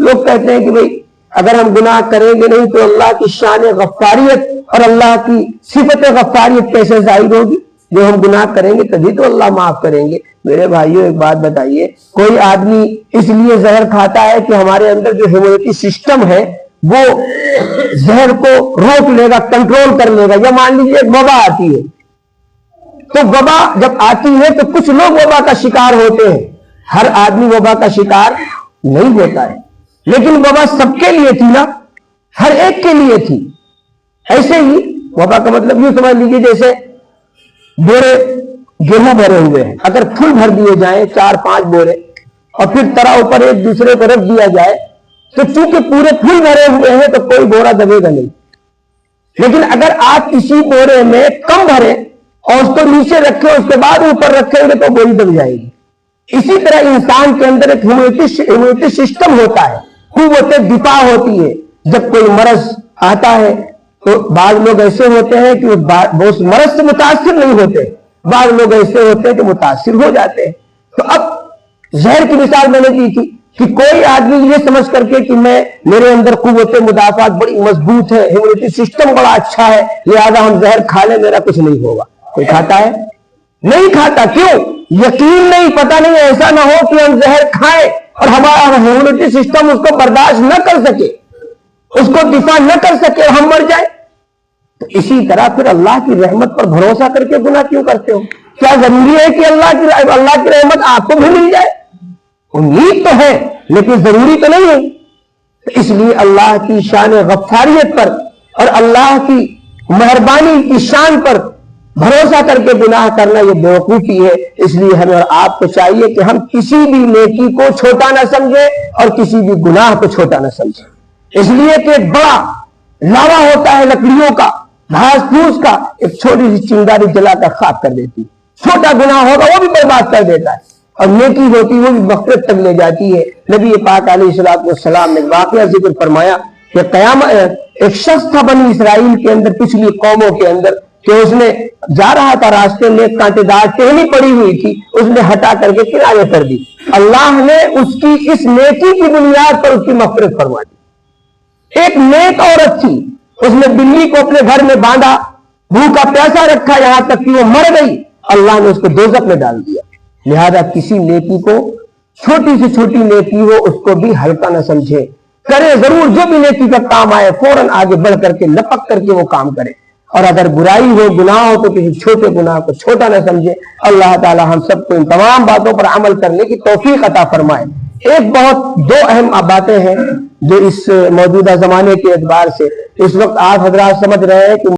لوگ کہتے ہیں کہ بھئی اگر ہم گناہ کریں گے نہیں تو اللہ کی شان غفاریت اور اللہ کی صفت غفاریت کیسے ظاہر ہوگی؟ جو ہم گناہ کریں گے تبھی تو اللہ معاف کریں گے۔ میرے بھائیوں ایک بات بتائیے، کوئی آدمی اس لیے زہر کھاتا ہے کہ ہمارے اندر جو ہیومنٹی سسٹم ہے وہ زہر کو روک لے گا، کنٹرول کر لے گا، یا مان لیجیے ایک وبا آتی ہے تو وبا جب آتی ہے تو کچھ لوگ وبا کا شکار ہوتے ہیں، ہر آدمی وبا کا شکار نہیں ہوتا ہے، لیکن وبا سب کے لیے تھی نا، ہر ایک کے لیے تھی۔ ایسے ہی وبا کا مطلب یوں سمجھ لیجیے جیسے بورے گیہوں بھرے ہوئے ہیں، اگر پھل بھر دیے جائیں 4-5 بورے اور پھر طرح اوپر ایک دوسرے کو رکھ دیا جائے تو چونکہ پورے پھل بھرے ہوئے ہیں تو کوئی بورا دبے گا نہیں، لیکن اگر آپ کسی بورے میں کم بھرے اور اس کو نیچے رکھے اس کے بعد اوپر رکھیں گے تو بوری دب جائے گی۔ اسی طرح انسان کے اندر ایک ہیومنٹی سسٹم ہوتا ہے، قوت دفاع ہوتی ہے۔ جب کوئی مرض آتا ہے تو بعض لوگ ایسے ہوتے ہیں کہ وہ اس مرض سے متاثر نہیں ہوتے، بعض لوگ ایسے ہوتے ہیں کہ متاثر ہو جاتے ہیں۔ تو اب زہر کی مثال میں نے دی تھی کہ کوئی آدمی یہ سمجھ کر کے کہ میرے اندر قوت مدافعت بڑی مضبوط ہے، ہیومنٹی سسٹم بڑا اچھا ہے، لہذا ہم زہر کھا لیں میرا کچھ نہیں ہوگا۔ کوئی کھاتا ہے؟ نہیں کھاتا۔ کیوں؟ یقین نہیں، پتہ نہیں ایسا نہ ہو کہ ہم زہر کھائیں اور ہمارا ہیومنٹی سسٹم اس کو برداشت نہ کر سکے، اس کو دفاع نہ کر سکے اور ہم مر جائیں۔ تو اسی طرح پھر اللہ کی رحمت پر بھروسہ کر کے گناہ کیوں کرتے ہو؟ کیا ضروری ہے کہ اللہ کی رحمت آپ کو بھی مل جائے؟ امید تو ہے لیکن ضروری تو نہیں ہے۔ تو اس لیے اللہ کی شان غفاریت پر اور اللہ کی مہربانی کی شان پر بھروسہ کر کے گناہ کرنا یہ بیوقوفی ہے۔ اس لیے ہمیں اور آپ کو چاہیے کہ ہم کسی بھی نیکی کو چھوٹا نہ سمجھیں اور کسی بھی گناہ کو چھوٹا نہ سمجھیں، اس لیے کہ ایک بڑا لاوا ہوتا ہے لکڑیوں کا، گھاس پھوس کا، ایک چھوٹی سی چنگاری جلا کر خاک کر دیتی، چھوٹا گناہ ہوگا وہ بھی برباد کر دیتا ہے، اور نیکی ہوتی وہ بھی مغفرت تک لے جاتی ہے۔ نبی پاک علیہ السلام نے واقعہ ذکر فرمایا کہ قیامت ایک شخص تھا بنی اسرائیل کے اندر، پچھلی قوموں کے اندر، کہ اس نے جا رہا تھا راستے میں، ایک کانٹے دار ٹہنی پڑی ہوئی تھی، اس نے ہٹا کر کے کنارے کر دی، اللہ نے اس کی اس نیکی کی بنیاد پر اس کی مغفرت فرما دی۔ ایک نیک عورت تھی، اس نے بلی کو اپنے گھر میں باندھا، بھوکا پیاسا رکھا یہاں تک کہ وہ مر گئی، اللہ نے اس کو دوزخ میں ڈال دیا۔ لہذا کسی نیکی کو، چھوٹی سے چھوٹی نیکی ہو، اس کو بھی ہلکا نہ سمجھے، کرے ضرور، جو بھی نیکی کا کام آئے فوراً آگے بڑھ کر کے لپک کر کے وہ کام کرے، اور اگر برائی ہو، گناہ ہو تو کسی چھوٹے گناہ کو چھوٹا نہ سمجھے۔ اللہ تعالی ہم سب کو ان تمام باتوں پر عمل کرنے کی توفیق عطا فرمائے۔ دو اہم باتیں ہیں جو اس موجودہ زمانے کے اعتبار سے اس وقت آپ حضرات سمجھ رہے ہیں کہ